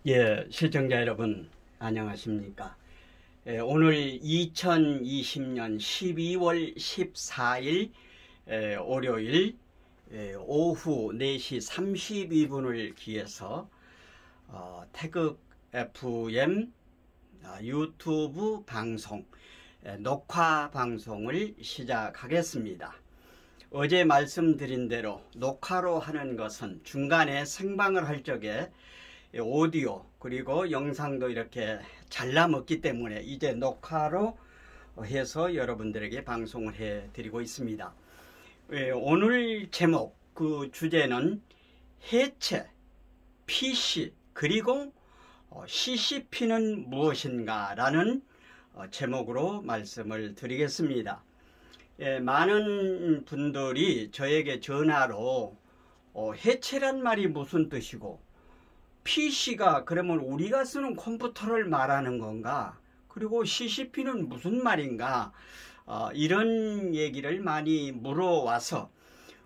예, 시청자 여러분 안녕하십니까? 오늘 2020년 12월 14일 월요일 오후 4시 32분을 기해서 태극 FM 유튜브 방송 녹화 방송을 시작하겠습니다. 어제 말씀드린 대로 녹화로 하는 것은 중간에 생방을 할 적에 오디오 그리고 영상도 이렇게 잘라먹기 때문에 이제 녹화로 해서 여러분들에게 방송을 해드리고 있습니다. 오늘 제목 그 주제는 해체, PC 그리고 CCP는 무엇인가 라는 제목으로 말씀을 드리겠습니다. 많은 분들이 저에게 전화로 해체란 말이 무슨 뜻이고 PC가 그러면 우리가 쓰는 컴퓨터를 말하는 건가? 그리고 CCP는 무슨 말인가? 이런 얘기를 많이 물어와서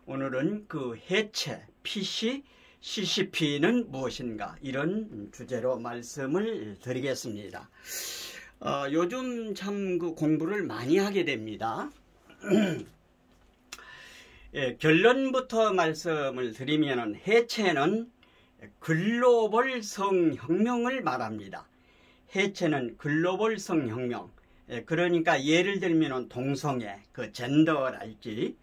오늘은 그 해체, PC, CCP는 무엇인가? 이런 주제로 말씀을 드리겠습니다. 요즘 참 그 공부를 많이 하게 됩니다. 결론부터 말씀을 드리면은 해체는 글로벌 성혁명을 말합니다. 해체는 글로벌 성혁명. 그러니까 예를 들면 동성애, 그 젠더랄지,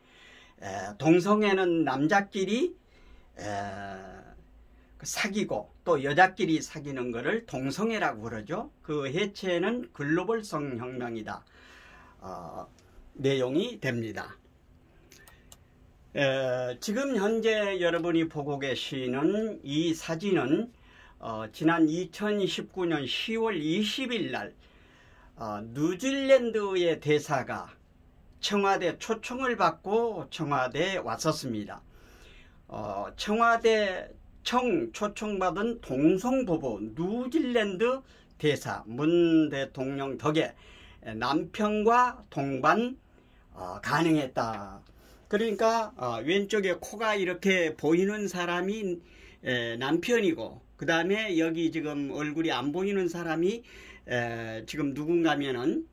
동성애는 남자끼리 사귀고 또 여자끼리 사귀는 것을 동성애라고 그러죠. 그 해체는 글로벌 성혁명이다. 내용이 됩니다. 지금 현재 여러분이 보고 계시는 이 사진은 지난 2019년 10월 20일 날 뉴질랜드의 대사가 청와대 초청을 받고 청와대에 왔었습니다. 청와대 초청받은 동성부부 뉴질랜드 대사 문 대통령 덕에 남편과 동반 가능했다. 그러니까 왼쪽에 코가 이렇게 보이는 사람이 남편이고 그 다음에 여기 지금 얼굴이 안 보이는 사람이 지금 누군가면은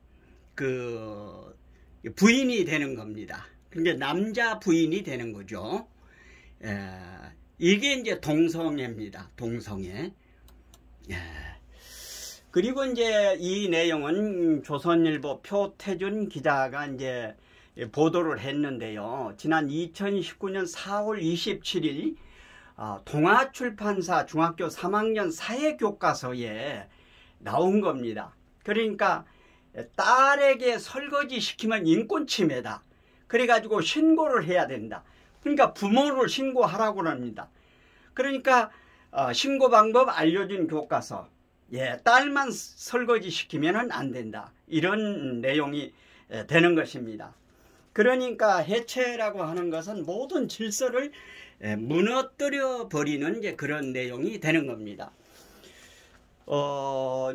그 부인이 되는 겁니다. 그러니까 남자 부인이 되는 거죠. 이게 이제 동성애입니다. 동성애. 그리고 이제 이 내용은 조선일보 표태준 기자가 이제 보도를 했는데요. 지난 2019년 4월 27일 동아출판사 중학교 3학년 사회교과서에 나온 겁니다. 그러니까 딸에게 설거지 시키면 인권침해다. 그래가지고 신고를 해야 된다. 그러니까 부모를 신고하라고 합니다. 그러니까 신고 방법 알려준 교과서. 딸만 설거지 시키면 안 된다. 이런 내용이 되는 것입니다. 그러니까 해체라고 하는 것은 모든 질서를 무너뜨려 버리는 이제 그런 내용이 되는 겁니다.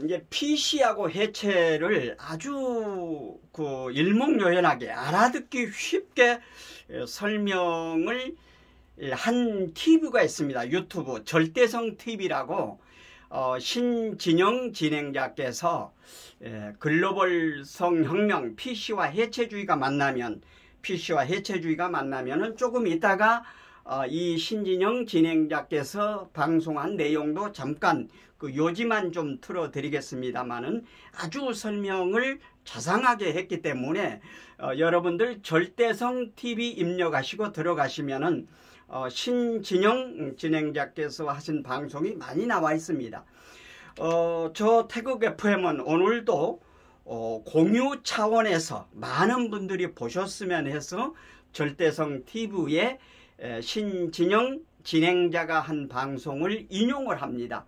이제 PC하고 해체를 아주 그 일목요연하게 알아듣기 쉽게 설명을 한 TV가 있습니다. 유튜브 절대성 TV라고 신진영 진행자께서 글로벌 성혁명 PC와 해체주의가 만나면은 조금 있다가 이 신진영 진행자께서 방송한 내용도 잠깐 그 요지만 좀 틀어드리겠습니다만은 아주 설명을 자상하게 했기 때문에 여러분들 절대성 TV 입력하시고 들어가시면은 신진영 진행자께서 하신 방송이 많이 나와 있습니다. 저 태극 FM은 오늘도 공유 차원에서 많은 분들이 보셨으면 해서 절대성 TV에 신진영 진행자가 한 방송을 인용을 합니다.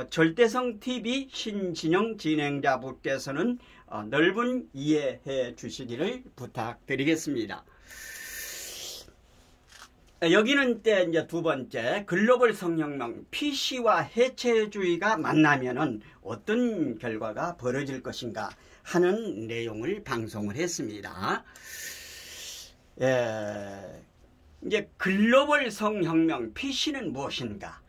절대성 TV 신진영 진행자분께서는 넓은 이해해 주시기를 부탁드리겠습니다. 여기는 이제 두 번째 글로벌 성혁명 PC와 해체주의가 만나면은 어떤 결과가 벌어질 것인가 하는 내용을 방송을 했습니다. 이제 글로벌 성혁명 PC는 무엇인가?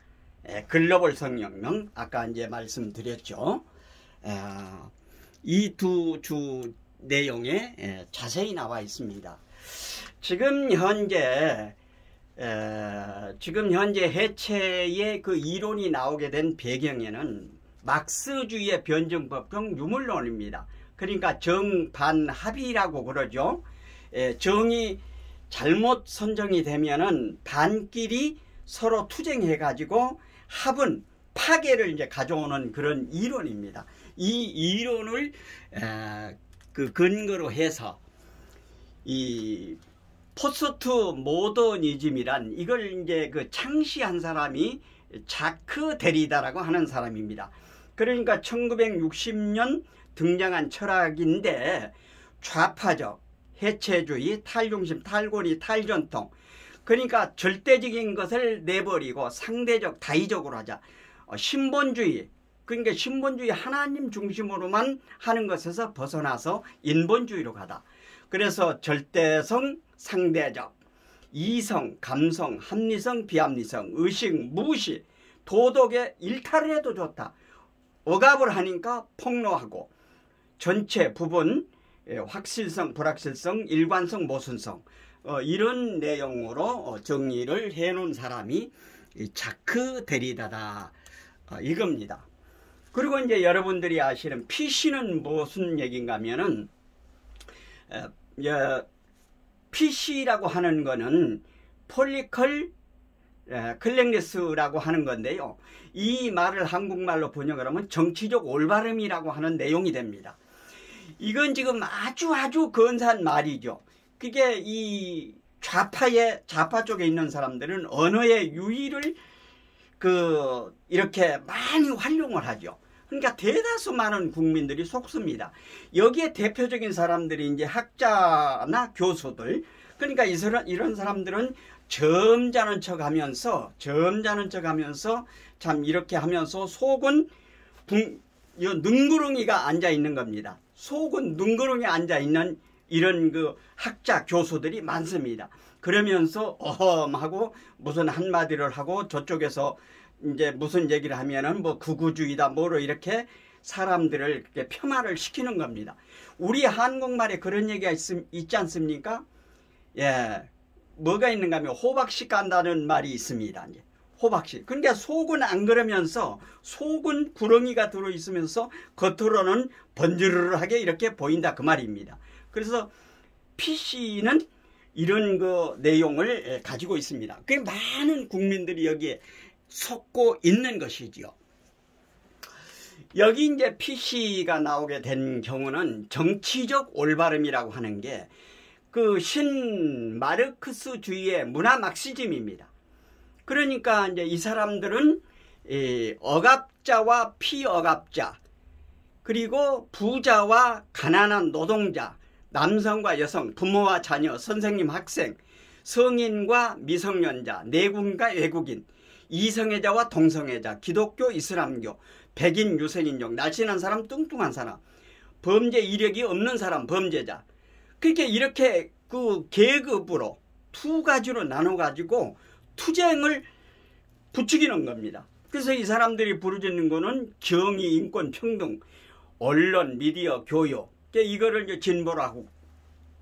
글로벌 성경론 아까 이제 말씀드렸죠. 이 두 주 내용에 자세히 나와 있습니다. 지금 현재 해체의 그 이론이 나오게 된 배경에는 막스주의의 변증법칙 유물론입니다. 그러니까 정반합이라고 그러죠. 정이 잘못 선정이 되면은 반끼리 서로 투쟁해 가지고 합은 파괴를 이제 가져오는 그런 이론입니다. 이 이론을 그 근거로 해서 이 포스트 모더니즘이란 이걸 이제 그 창시한 사람이 자크 데리다라고 하는 사람입니다. 그러니까 1960년 등장한 철학인데 좌파적, 해체주의, 탈중심, 탈권위, 탈전통, 그러니까 절대적인 것을 내버리고 상대적, 다의적으로 하자. 신본주의, 그러니까 신본주의 하나님 중심으로만 하는 것에서 벗어나서 인본주의로 가다. 그래서 절대성, 상대적, 이성, 감성, 합리성, 비합리성, 의식, 무의식, 도덕의 일탈을 해도 좋다. 억압을 하니까 폭로하고 전체 부분, 확실성, 불확실성, 일관성, 모순성, 이런 내용으로 정리를 해놓은 사람이 자크 데리다다, 이겁니다. 그리고 이제 여러분들이 아시는 PC는 무슨 얘기인가 하면은 PC라고 하는 거는 폴리컬 클렉리스라고 하는 건데요. 이 말을 한국말로 번역을 하면 정치적 올바름이라고 하는 내용이 됩니다. 이건 지금 아주 근사한 말이죠. 그게 이 좌파 쪽에 있는 사람들은 언어의 유의를 이렇게 많이 활용을 하죠. 그러니까 대다수 많은 국민들이 속습니다. 여기에 대표적인 사람들이 이제 학자나 교수들, 그러니까 이런 사람들은 점잖은 척 하면서 참 이렇게 하면서 속은 능구렁이가 앉아 있는 겁니다. 속은 능구렁이 앉아 있는 이런 그 학자 교수들이 많습니다. 그러면서 어험하고 무슨 한마디를 하고 저쪽에서 이제 무슨 얘기를 하면은 뭐 극우주의다 뭐로 이렇게 사람들을 이렇게 폄하를 시키는 겁니다. 우리 한국말에 그런 얘기가 있지 않습니까? 예, 뭐가 있는가 하면 호박씨 깐다는 말이 있습니다. 이제 호박씨. 그러니까 속은 안 그러면서 속은 구렁이가 들어있으면서 겉으로는 번지르르하게 이렇게 보인다 그 말입니다. 그래서 PC는 이런 그 내용을 가지고 있습니다. 그 많은 국민들이 여기에 속고 있는 것이지요. 여기 이제 PC가 나오게 된 경우는 정치적 올바름이라고 하는 게 그 신마르크스주의의 문화 막시즘입니다. 그러니까 이제 이 사람들은 억압자와 피억압자, 그리고 부자와 가난한 노동자, 남성과 여성, 부모와 자녀, 선생님, 학생, 성인과 미성년자, 내국인과 외국인, 이성애자와 동성애자, 기독교, 이슬람교, 백인, 유색인종, 날씬한 사람, 뚱뚱한 사람, 범죄 이력이 없는 사람, 범죄자. 그렇게 이렇게 그 계급으로 두 가지로 나눠가지고 투쟁을 부추기는 겁니다. 그래서 이 사람들이 부르짖는 거는 정의, 인권, 평등, 언론, 미디어, 교육. 이거를 이제 진보라고,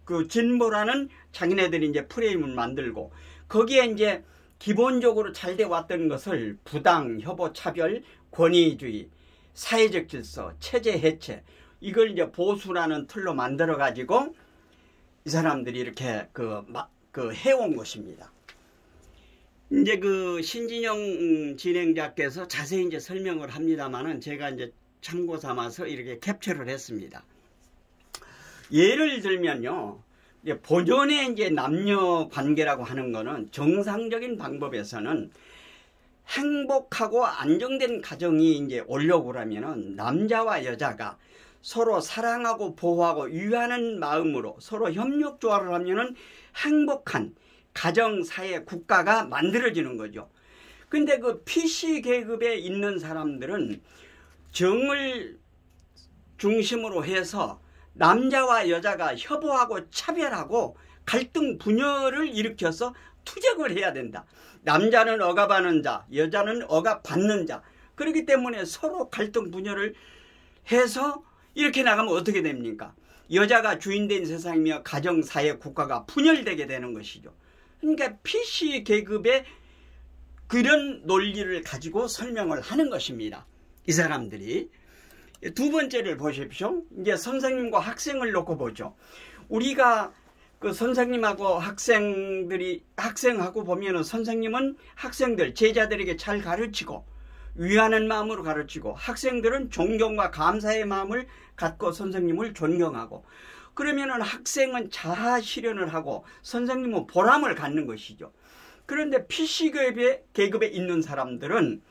그 진보라는 자기네들이 이제 프레임을 만들고 거기에 이제 기본적으로 잘 돼 왔던 것을 부당, 협오, 차별, 권위주의, 사회적 질서, 체제 해체, 이걸 이제 보수라는 틀로 만들어 가지고 이 사람들이 이렇게 해온 것입니다. 이제 그 신진영 진행자께서 자세히 이제 설명을 합니다만은 제가 이제 참고 삼아서 이렇게 캡처를 했습니다. 예를 들면요, 본연의 이제 남녀 관계라고 하는 거는 정상적인 방법에서는 행복하고 안정된 가정이 이제 오려고 하면은 남자와 여자가 서로 사랑하고 보호하고 유하는 마음으로 서로 협력 조화를 하면은 행복한 가정, 사회, 국가가 만들어지는 거죠. 근데 그 PC 계급에 있는 사람들은 정을 중심으로 해서 남자와 여자가 협오하고 차별하고 갈등 분열을 일으켜서 투쟁을 해야 된다. 남자는 억압하는 자, 여자는 억압받는 자. 그렇기 때문에 서로 갈등 분열을 해서 이렇게 나가면 어떻게 됩니까? 여자가 주인된 세상이며 가정, 사회, 국가가 분열되게 되는 것이죠. 그러니까 PC 계급의 그런 논리를 가지고 설명을 하는 것입니다. 이 사람들이. 두 번째를 보십시오. 이제 선생님과 학생을 놓고 보죠. 우리가 그 선생님하고 학생하고 보면은 선생님은 학생들, 제자들에게 잘 가르치고 위하는 마음으로 가르치고 학생들은 존경과 감사의 마음을 갖고 선생님을 존경하고 그러면은 학생은 자아 실현을 하고 선생님은 보람을 갖는 것이죠. 그런데 PC 계급에 있는 사람들은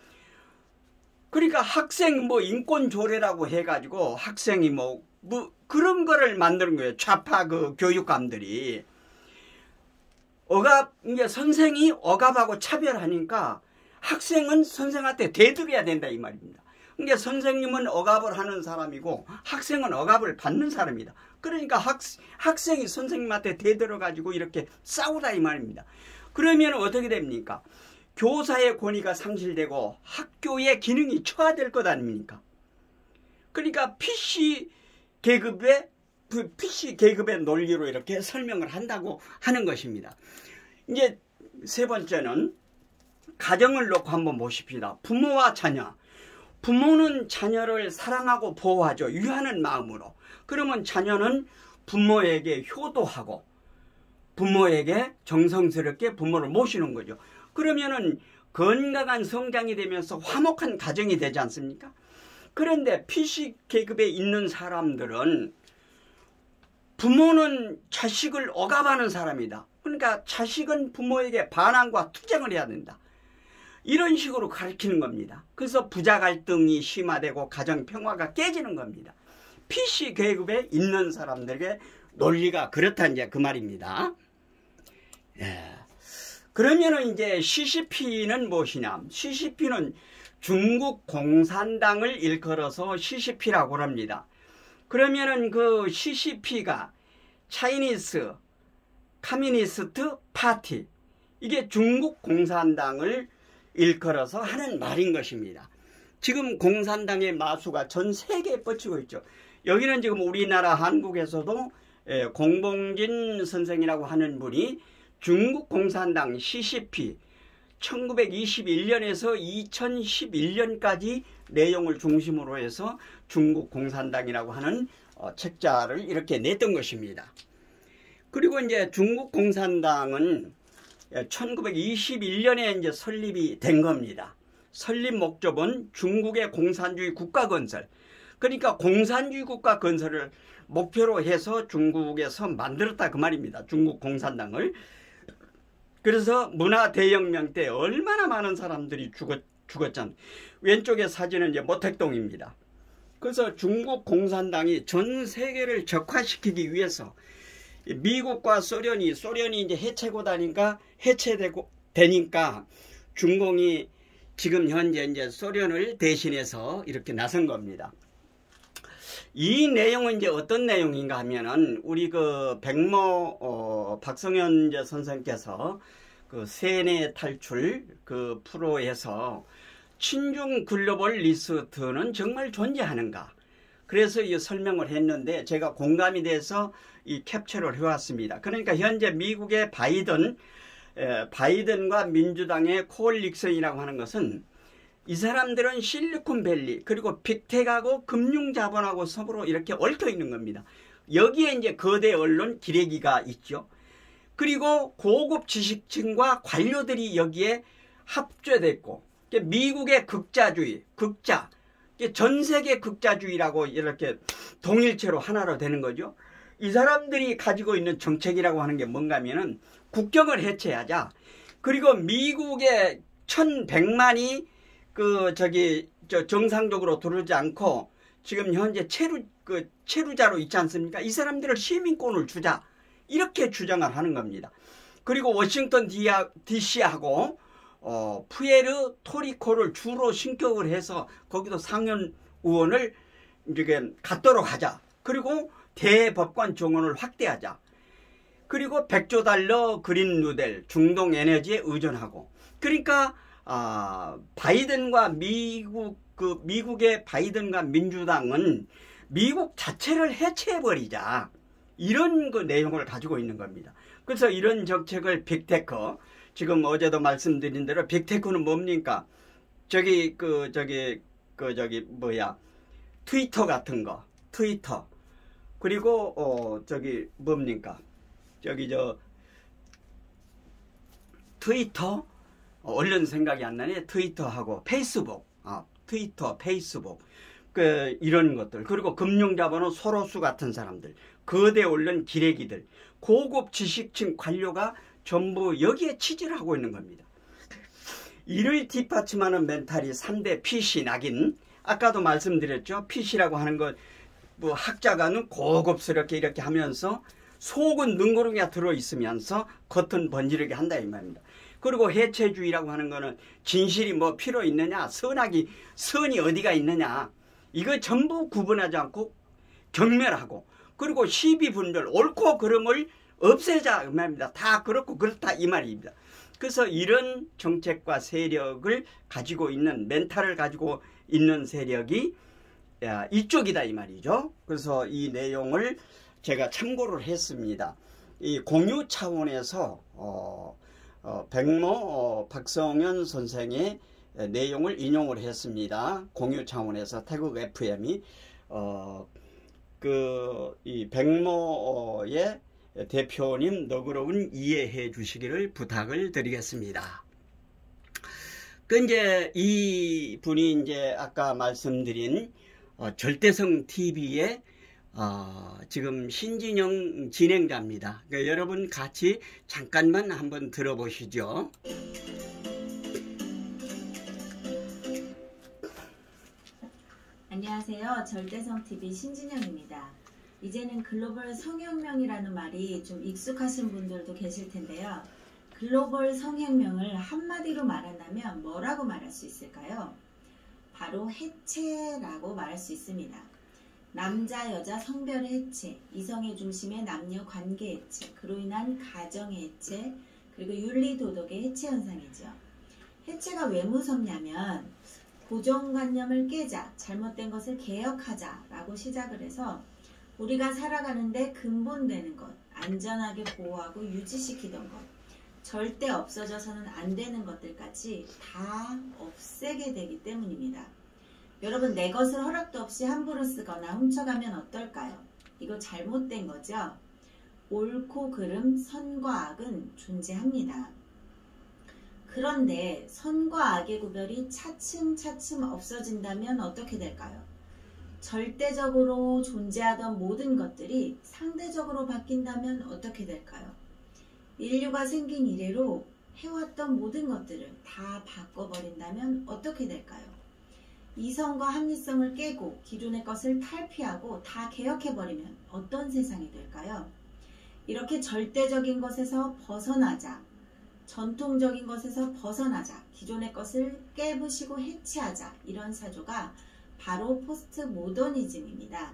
그러니까 학생 뭐 인권 조례라고 해가지고 학생이 뭐 그런 거를 만드는 거예요. 좌파 그 교육감들이. 이제 선생이 억압하고 차별하니까 학생은 선생한테 대들어야 된다 이 말입니다. 그러니까 선생님은 억압을 하는 사람이고 학생은 억압을 받는 사람이다. 그러니까 학생이 선생님한테 대들어가지고 이렇게 싸우다 이 말입니다. 그러면 어떻게 됩니까? 교사의 권위가 상실되고 학교의 기능이 초화될 것 아닙니까? 그러니까 PC 계급의 논리로 이렇게 설명을 한다고 하는 것입니다. 이제 세 번째는 가정을 놓고 한번 보십시다. 부모와 자녀. 부모는 자녀를 사랑하고 보호하죠. 유하는 마음으로. 그러면 자녀는 부모에게 효도하고 부모에게 정성스럽게 부모를 모시는 거죠. 그러면은 건강한 성장이 되면서 화목한 가정이 되지 않습니까? 그런데 PC 계급에 있는 사람들은 부모는 자식을 억압하는 사람이다. 그러니까 자식은 부모에게 반항과 투쟁을 해야 된다. 이런 식으로 가르치는 겁니다. 그래서 부자 갈등이 심화되고 가정 평화가 깨지는 겁니다. PC 계급에 있는 사람들에게 논리가 그렇다 이제 그 말입니다. 예. 그러면은 이제 CCP는 무엇이냐? CCP는 중국 공산당을 일컬어서 CCP라고 합니다. 그러면은 그 CCP가 차이니스 커뮤니스트 파티, 이게 중국 공산당을 일컬어서 하는 말인 것입니다. 지금 공산당의 마수가 전 세계에 뻗치고 있죠. 여기는 지금 우리나라 한국에서도 공봉진 선생이라고 하는 분이 중국 공산당 CCP 1921년에서 2011년까지 내용을 중심으로 해서 중국 공산당이라고 하는 책자를 이렇게 냈던 것입니다. 그리고 이제 중국 공산당은 1921년에 이제 설립이 된 겁니다. 설립 목적은 중국의 공산주의 국가 건설. 그러니까 공산주의 국가 건설을 목표로 해서 중국에서 만들었다 그 말입니다. 중국 공산당을. 그래서 문화대혁명 때 얼마나 많은 사람들이 죽었잖아요. 왼쪽의 사진은 이제 모택동입니다. 그래서 중국 공산당이 전 세계를 적화시키기 위해서 미국과 소련이 이제 해체고 되니까 중공이 지금 현재 이제 소련을 대신해서 이렇게 나선 겁니다. 이 내용은 이제 어떤 내용인가 하면은 우리 그 백모 박성현 선생께서 그 세뇌 탈출 그 프로에서 친중 글로벌 리스트는 정말 존재하는가? 그래서 이 설명을 했는데 제가 공감이 돼서 이 캡처를 해왔습니다. 그러니까 현재 미국의 바이든과 민주당의 코얼릭션이라고 하는 것은 이 사람들은 실리콘밸리 그리고 빅텍하고 금융자본하고 서로 이렇게 얽혀 있는 겁니다. 여기에 이제 거대 언론 기레기가 있죠. 그리고 고급 지식층과 관료들이 여기에 합조됐고 미국의 극자주의, 전 세계 극자주의라고 이렇게 동일체로 하나로 되는 거죠. 이 사람들이 가지고 있는 정책이라고 하는 게 뭔가 하면은 국경을 해체하자. 그리고 미국의 1100만이 정상적으로 들어오지 않고 지금 현재 체류자로 있지 않습니까? 이 사람들을 시민권을 주자. 이렇게 주장을 하는 겁니다. 그리고 워싱턴 DC하고 푸에르 토리코를 주로 신격을 해서 거기도 상원 의원을 이렇게 갖도록 하자. 그리고 대법관 정원을 확대하자. 그리고 100조 달러 그린 누델 중동 에너지에 의존하고. 그러니까 바이든과 미국의 바이든과 민주당은 미국 자체를 해체해버리자, 이런 그 내용을 가지고 있는 겁니다. 그래서 이런 정책을 빅테크, 지금 어제도 말씀드린 대로 빅테크는 뭡니까? 트위터 같은 거, 트위터. 그리고 뭡니까? 트위터, 얼른 생각이 안 나네. 트위터하고 페이스북, 트위터, 페이스북, 이런 것들. 그리고 금융자본은 소로스 같은 사람들, 거대 언론 기레기들, 고급 지식층 관료가 전부 여기에 취직을 하고 있는 겁니다. 이를 뒷받침하는 멘탈이 3대 PC 낙인. 아까도 말씀드렸죠. PC라고 하는 것, 뭐 학자가는 고급스럽게 이렇게 하면서 속은 능구렁이가 들어있으면서 겉은 번지르게 한다 이 말입니다. 그리고 해체주의라고 하는 거는 진실이 뭐 필요 있느냐, 선이 어디가 있느냐, 이거 전부 구분하지 않고 경멸하고, 그리고 시비분별, 옳고 그름을 없애자 이 말입니다. 다 그렇고 그렇다 이 말입니다. 그래서 이런 정책과 세력을 가지고 있는, 멘탈을 가지고 있는 세력이 이쪽이다 이 말이죠. 그래서 이 내용을 제가 참고를 했습니다. 이 공유 차원에서 백모 박성현 선생의 내용을 인용을 했습니다. 공유 차원에서 태국 FM이 이 백모의 대표님 너그러운 이해해 주시기를 부탁을 드리겠습니다. 이제 이 분이 이제 아까 말씀드린 절대성 TV의 지금 신진영 진행자입니다. 그러니까 여러분 같이 잠깐만 한번 들어보시죠. 안녕하세요. 절대성 TV 신진영입니다. 이제는 글로벌 성혁명이라는 말이 좀 익숙하신 분들도 계실 텐데요. 글로벌 성혁명을 한마디로 말한다면 뭐라고 말할 수 있을까요? 바로 해체라고 말할 수 있습니다. 남자, 여자 성별의 해체, 이성의 중심의 남녀 관계 해체, 그로 인한 가정의 해체, 그리고 윤리 도덕의 해체 현상이죠. 해체가 왜 무섭냐면 고정관념을 깨자, 잘못된 것을 개혁하자 라고 시작을 해서 우리가 살아가는데 근본되는 것, 안전하게 보호하고 유지시키던 것, 절대 없어져서는 안 되는 것들까지 다 없애게 되기 때문입니다. 여러분, 내 것을 허락도 없이 함부로 쓰거나 훔쳐가면 어떨까요? 이거 잘못된 거죠? 옳고 그름, 선과 악은 존재합니다. 그런데 선과 악의 구별이 차츰차츰 없어진다면 어떻게 될까요? 절대적으로 존재하던 모든 것들이 상대적으로 바뀐다면 어떻게 될까요? 인류가 생긴 이래로 해왔던 모든 것들을 다 바꿔버린다면 어떻게 될까요? 이성과 합리성을 깨고 기존의 것을 탈피하고 다 개혁해버리면 어떤 세상이 될까요? 이렇게 절대적인 것에서 벗어나자, 전통적인 것에서 벗어나자, 기존의 것을 깨부시고 해체하자, 이런 사조가 바로 포스트 모더니즘입니다.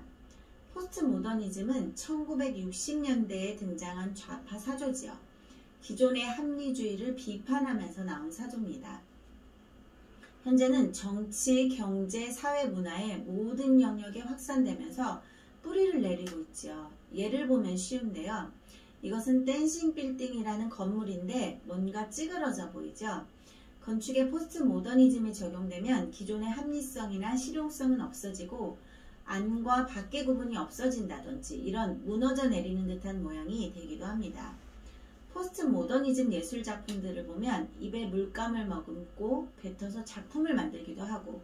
포스트 모더니즘은 1960년대에 등장한 좌파 사조지요. 기존의 합리주의를 비판하면서 나온 사조입니다. 현재는 정치, 경제, 사회, 문화의 모든 영역에 확산되면서 뿌리를 내리고 있죠. 예를 보면 쉬운데요. 이것은 댄싱 빌딩이라는 건물인데 뭔가 찌그러져 보이죠. 건축에 포스트 모더니즘이 적용되면 기존의 합리성이나 실용성은 없어지고 안과 밖의 구분이 없어진다든지 이런 무너져 내리는 듯한 모양이 되기도 합니다. 포스트 모더니즘 예술 작품들을 보면 입에 물감을 머금고 뱉어서 작품을 만들기도 하고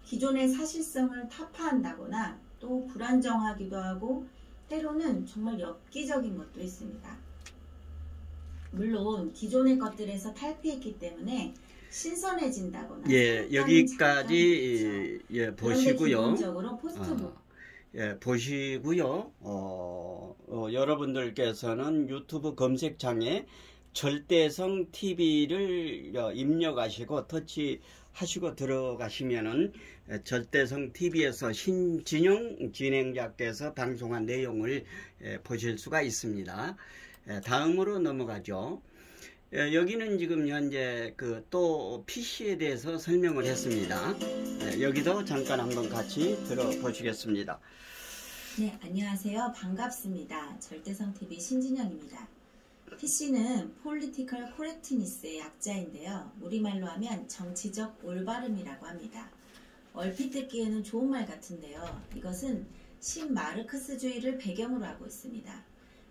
기존의 사실성을 타파한다거나 또 불안정하기도 하고 때로는 정말 엽기적인 것도 있습니다. 물론 기존의 것들에서 탈피했기 때문에 신선해진다거나 여기까지 보시고요. 기본적으로 포스트 보시고요. 여러분들께서는 유튜브 검색창에 절대성 TV를 입력하시고 터치하시고 들어가시면은 절대성 TV에서 신진영 진행자께서 방송한 내용을 보실 수가 있습니다. 다음으로 넘어가죠. 여기는 지금 현재 또 PC에 대해서 설명을 했습니다. 여기도 잠깐 한번 같이 들어보시겠습니다. 네, 안녕하세요. 반갑습니다. 절대성TV 신진영입니다. PC는 Political Correctness의 약자인데요. 우리말로 하면 정치적 올바름이라고 합니다. 얼핏 듣기에는 좋은 말 같은데요. 이것은 신마르크스주의를 배경으로 하고 있습니다.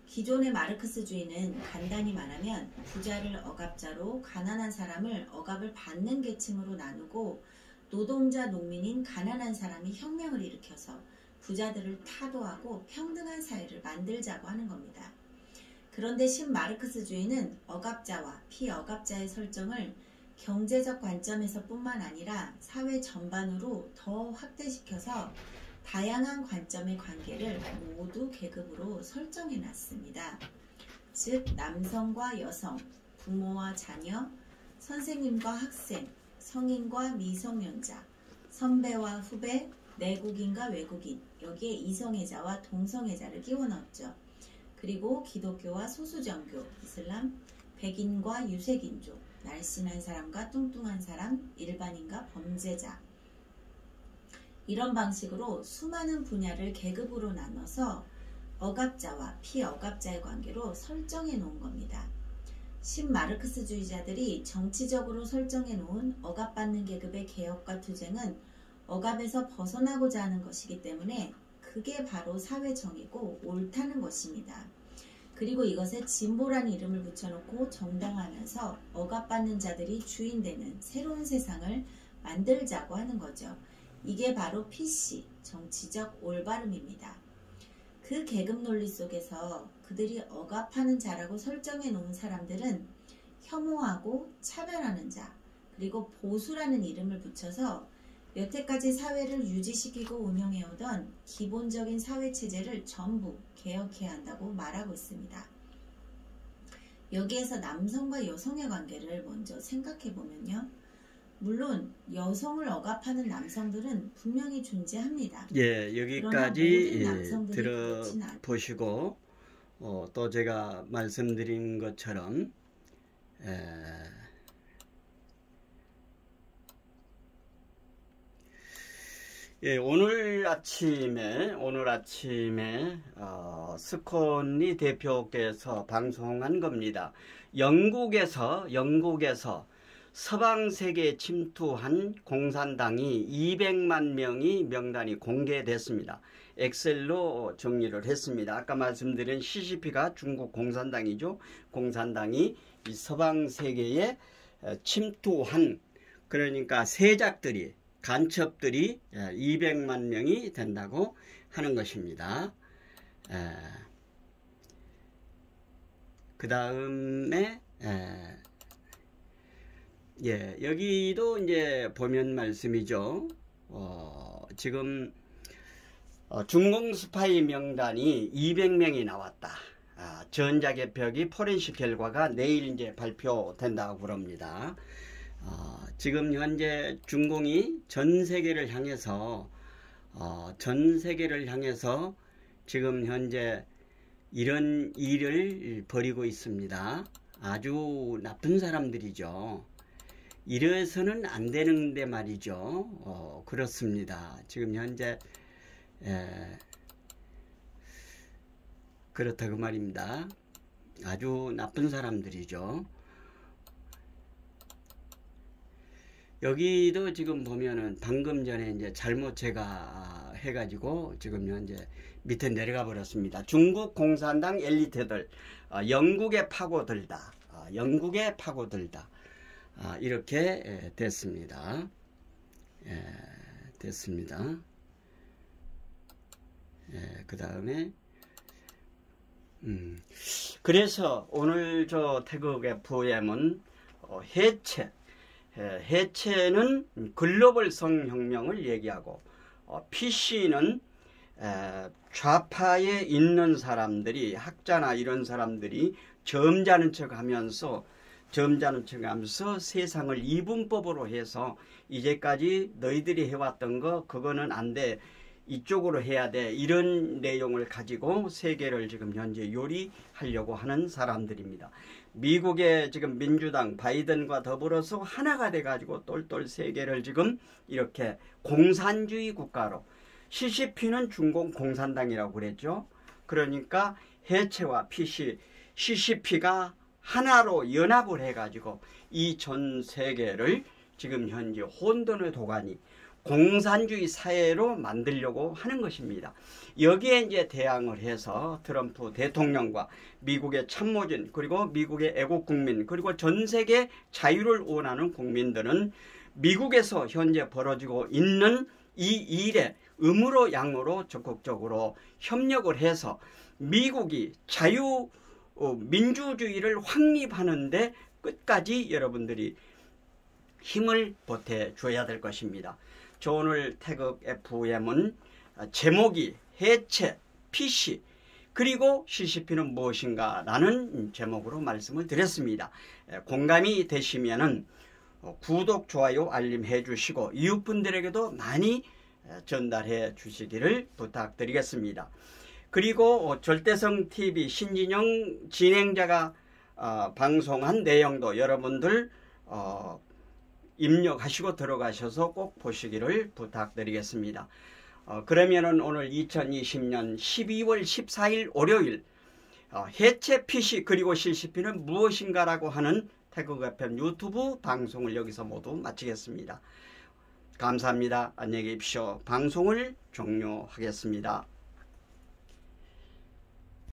기존의 마르크스주의는 간단히 말하면 부자를 억압자로 가난한 사람을 억압을 받는 계층으로 나누고 노동자, 농민인 가난한 사람이 혁명을 일으켜서 부자들을 타도하고 평등한 사회를 만들자고 하는 겁니다. 그런데 신마르크스주의는 억압자와 피억압자의 설정을 경제적 관점에서 뿐만 아니라 사회 전반으로 더 확대시켜서 다양한 관점의 관계를 모두 계급으로 설정해 놨습니다. 즉 남성과 여성, 부모와 자녀, 선생님과 학생, 성인과 미성년자, 선배와 후배, 내국인과 외국인, 여기에 이성애자와 동성애자를 끼워 넣었죠. 그리고 기독교와 소수정교, 이슬람, 백인과 유색인종, 날씬한 사람과 뚱뚱한 사람, 일반인과 범죄자, 이런 방식으로 수많은 분야를 계급으로 나눠서 억압자와 피억압자의 관계로 설정해 놓은 겁니다. 신마르크스주의자들이 정치적으로 설정해 놓은 억압받는 계급의 개혁과 투쟁은 억압에서 벗어나고자 하는 것이기 때문에 그게 바로 사회정의고 옳다는 것입니다. 그리고 이것에 진보라는 이름을 붙여놓고 정당화하면서 억압받는 자들이 주인되는 새로운 세상을 만들자고 하는 거죠. 이게 바로 PC, 정치적 올바름입니다. 그 계급 논리 속에서 그들이 억압하는 자라고 설정해 놓은 사람들은 혐오하고 차별하는 자, 그리고 보수라는 이름을 붙여서 여태까지 사회를 유지시키고 운영해오던 기본적인 사회체제를 전부 개혁해야 한다고 말하고 있습니다. 여기에서 남성과 여성의 관계를 먼저 생각해 보면요. 물론 여성을 억압하는 남성들은 분명히 존재합니다. 예, 여기까지 들어보시고 또 제가 말씀드린 것처럼 예, 오늘 아침에 스콘리 대표께서 방송한 겁니다. 영국에서 서방 세계에 침투한 공산당이 200만 명이 명단이 공개됐습니다. 엑셀로 정리를 했습니다. 아까 말씀드린 CCP가 중국 공산당이죠. 공산당이 이 서방 세계에 침투한, 그러니까 세작들이, 간첩들이 200만 명이 된다고 하는 것입니다. 그 다음에 예, 여기도 이제 보면 말씀이죠. 지금 중공 스파이 명단이 200명이 나왔다. 전자개표기 포렌식 결과가 내일 이제 발표된다고 그럽니다. 지금 현재 중공이 전 세계를 향해서 지금 현재 이런 일을 벌이고 있습니다. 아주 나쁜 사람들이죠. 이래서는 안 되는데 말이죠. 그렇습니다. 지금 현재 그렇다고 말입니다. 아주 나쁜 사람들이죠. 여기도 지금 보면은 방금 전에 이제 잘못 제가 해가지고 지금 현재 밑에 내려가 버렸습니다. 중국 공산당 엘리트들, 영국에 파고들다. 이렇게 됐습니다. 됐습니다. 그 다음에 그래서 오늘 저 태극 FM은 해체는 글로벌 성혁명을 얘기하고 PC는 좌파에 있는 사람들이, 학자나 이런 사람들이 점잖은 척 하면서 세상을 이분법으로 해서 이제까지 너희들이 해왔던 거 그거는 안 돼. 이쪽으로 해야 돼. 이런 내용을 가지고 세계를 지금 현재 요리하려고 하는 사람들입니다. 미국의 지금 민주당 바이든과 더불어서 하나가 돼가지고 똘똘 세계를 지금 이렇게 공산주의 국가로, CCP는 중공 공산당이라고 그랬죠. 그러니까 해체와 CCP가 하나로 연합을 해가지고 이 전 세계를 지금 현재 혼돈의 도가니 공산주의 사회로 만들려고 하는 것입니다. 여기에 이제 대항을 해서 트럼프 대통령과 미국의 참모진, 그리고 미국의 애국 국민, 그리고 전 세계 자유를 원하는 국민들은 미국에서 현재 벌어지고 있는 이 일에 음으로 양으로 적극적으로 협력을 해서 미국이 민주주의를 확립하는데 끝까지 여러분들이 힘을 보태줘야 될 것입니다. 저 오늘 태극 FM은 제목이 해체, PC, 그리고 CCP는 무엇인가 라는 제목으로 말씀을 드렸습니다. 공감이 되시면은 구독, 좋아요, 알림 해주시고 이웃분들에게도 많이 전달해 주시기를 부탁드리겠습니다. 그리고 절대성TV 신진영 진행자가 방송한 내용도 여러분들 입력하시고 들어가셔서 꼭 보시기를 부탁드리겠습니다. 그러면은 오늘 2020년 12월 14일 월요일 해체 PC 그리고 CCP는 무엇인가라고 하는 태극 FM 유튜브 방송을 여기서 모두 마치겠습니다. 감사합니다. 안녕히 계십시오. 방송을 종료하겠습니다.